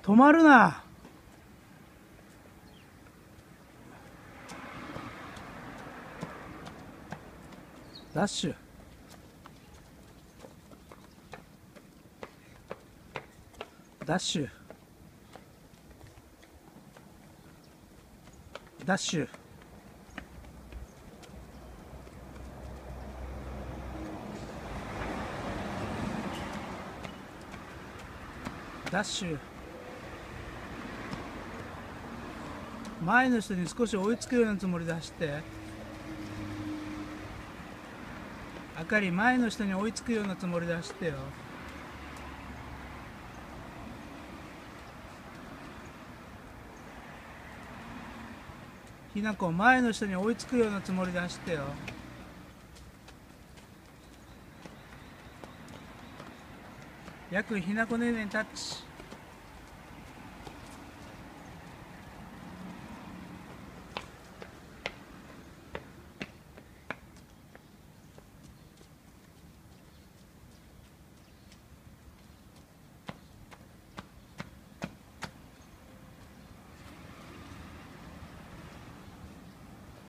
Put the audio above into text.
止まるな。ダッシュ。ダッシュ。ダッシュ。ダッシュ。前の人に少し追いつくようなつもりで走って。あかり、前の人に追いつくようなつもりで走ってよ。ひなこ、前の人に追いつくようなつもりで走ってよ。やく、ひなこねねタッチ。